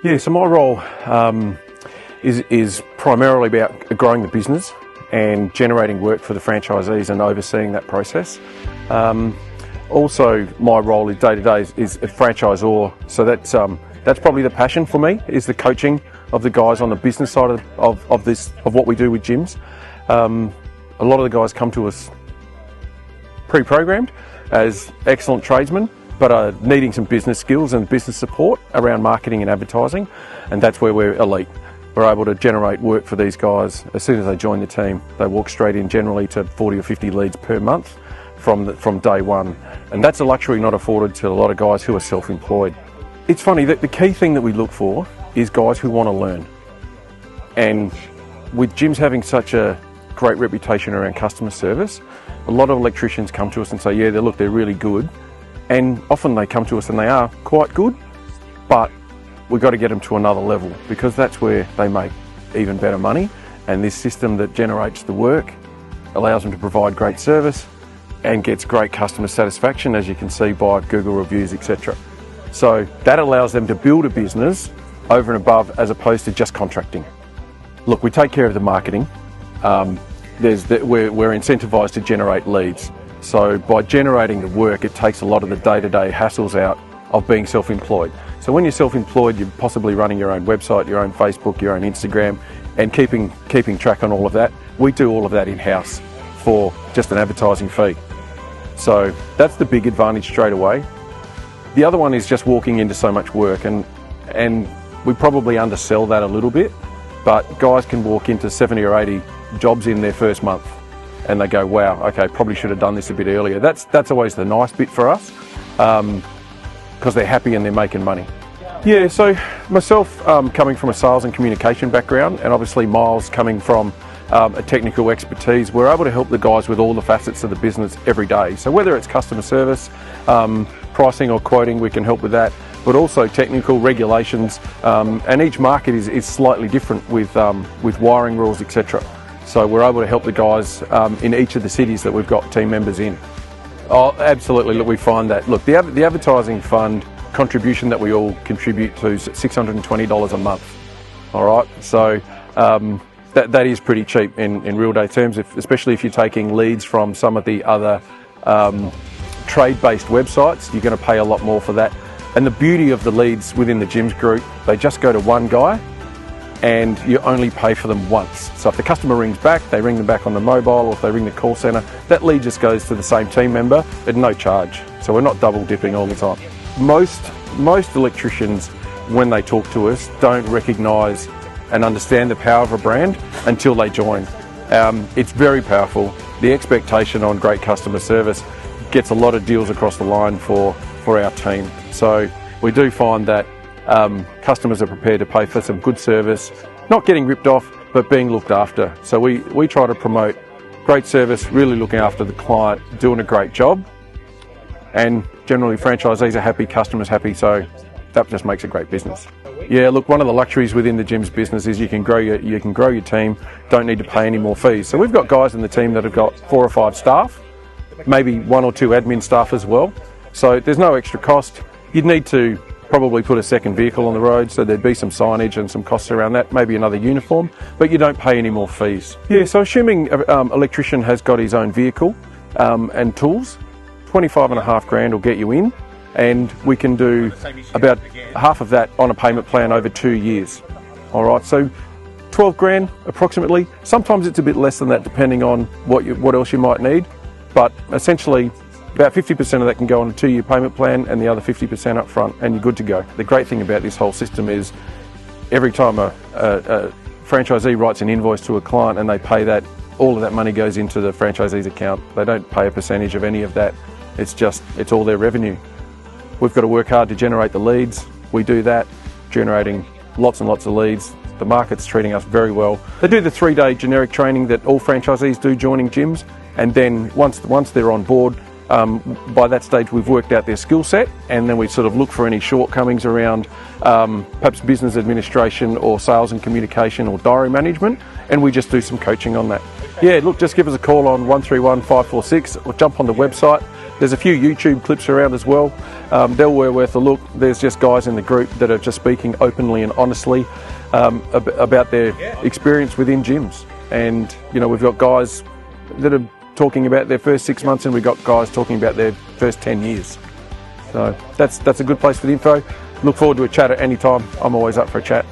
Yeah, so my role is primarily about growing the business and generating work for the franchisees and overseeing that process. Also, my role is day-to-day is a franchisor, so that's probably the passion for me, is the coaching of the guys on the business side of what we do with gyms. A lot of the guys come to us pre-programmed as excellent tradesmen, but are needing some business skills and business support around marketing and advertising, and that's where we're elite. We're able to generate work for these guys as soon as they join the team. They walk straight in generally to 40 or 50 leads per month from day one, and that's a luxury not afforded to a lot of guys who are self-employed. It's funny that the key thing that we look for is guys who want to learn, and with gyms having such a great reputation around customer service, a lot of electricians come to us and say, yeah, they're really good, and often they come to us and they are quite good, but we've got to get them to another level, because that's where they make even better money, and this system that generates the work allows them to provide great service and gets great customer satisfaction, as you can see by Google reviews, etc. So that allows them to build a business over and above, as opposed to just contracting. Look, we take care of the marketing. We're incentivized to generate leads. So by generating the work, it takes a lot of the day-to-day hassles out of being self-employed. So when you're self-employed, you're possibly running your own website, your own Facebook, your own Instagram, and keeping track on all of that. We do all of that in-house for just an advertising fee. So that's the big advantage straight away. The other one is just walking into so much work, and we probably undersell that a little bit, but guys can walk into 70 or 80 jobs in their first month and they go, wow, okay, probably should have done this a bit earlier. That's always the nice bit for us, because they're happy and they're making money. Yeah, so myself coming from a sales and communication background, and obviously Miles coming from a technical expertise, we're able to help the guys with all the facets of the business every day. So whether it's customer service, pricing or quoting, we can help with that, but also technical regulations, and each market is slightly different with wiring rules, etc. So we're able to help the guys in each of the cities that we've got team members in. Oh, absolutely. Look, we find that. Look, the advertising fund contribution that we all contribute to is $620 a month. All right, so that is pretty cheap in real day terms, especially if you're taking leads from some of the other trade-based websites. You're going to pay a lot more for that. And the beauty of the leads within the gyms group, they just go to one guy, and you only pay for them once. So if the customer rings back, they ring them back on the mobile, or if they ring the call centre, that lead just goes to the same team member at no charge. So we're not double dipping all the time. Most electricians, when they talk to us, don't recognise and understand the power of a brand until they join. It's very powerful. The expectation on great customer service gets a lot of deals across the line for our team. So we do find that customers are prepared to pay for some good service, not getting ripped off, but being looked after. So we try to promote great service, really looking after the client, doing a great job, and generally franchisees are happy, customers happy, so that just makes a great business. Yeah, look, one of the luxuries within the gym's business is you can grow your team, don't need to pay any more fees. So we've got guys in the team that have got 4 or 5 staff, maybe 1 or 2 admin staff as well. So there's no extra cost. You'd need to probably put a second vehicle on the road, so there'd be some signage and some costs around that, maybe another uniform, but you don't pay any more fees. Yeah, so assuming an electrician has got his own vehicle and tools, 25.5 grand will get you in, and we can do about half of that on a payment plan over 2 years. All right, so 12 grand approximately. Sometimes it's a bit less than that depending on what else you might need, but essentially about 50% of that can go on a 2-year payment plan and the other 50% up front, and you're good to go. The great thing about this whole system is every time a franchisee writes an invoice to a client and they pay that, all of that money goes into the franchisee's account. They don't pay a percentage of any of that. It's all their revenue. We've got to work hard to generate the leads. We do that, generating lots and lots of leads. The market's treating us very well. They do the 3-day generic training that all franchisees do joining gyms, and then once they're on board, by that stage we've worked out their skill set, and then we sort of look for any shortcomings around perhaps business administration or sales and communication or diary management, and we just do some coaching on that. Yeah, look, just give us a call on 131 546 or jump on the website. There's a few YouTube clips around as well. They're well worth a look. There's just guys in the group that are just speaking openly and honestly about their experience within gyms. And you know, we've got guys that are talking about their first 6 months, and we've got guys talking about their first 10 years. So that's a good place for the info. Look forward to a chat at any time. I'm always up for a chat.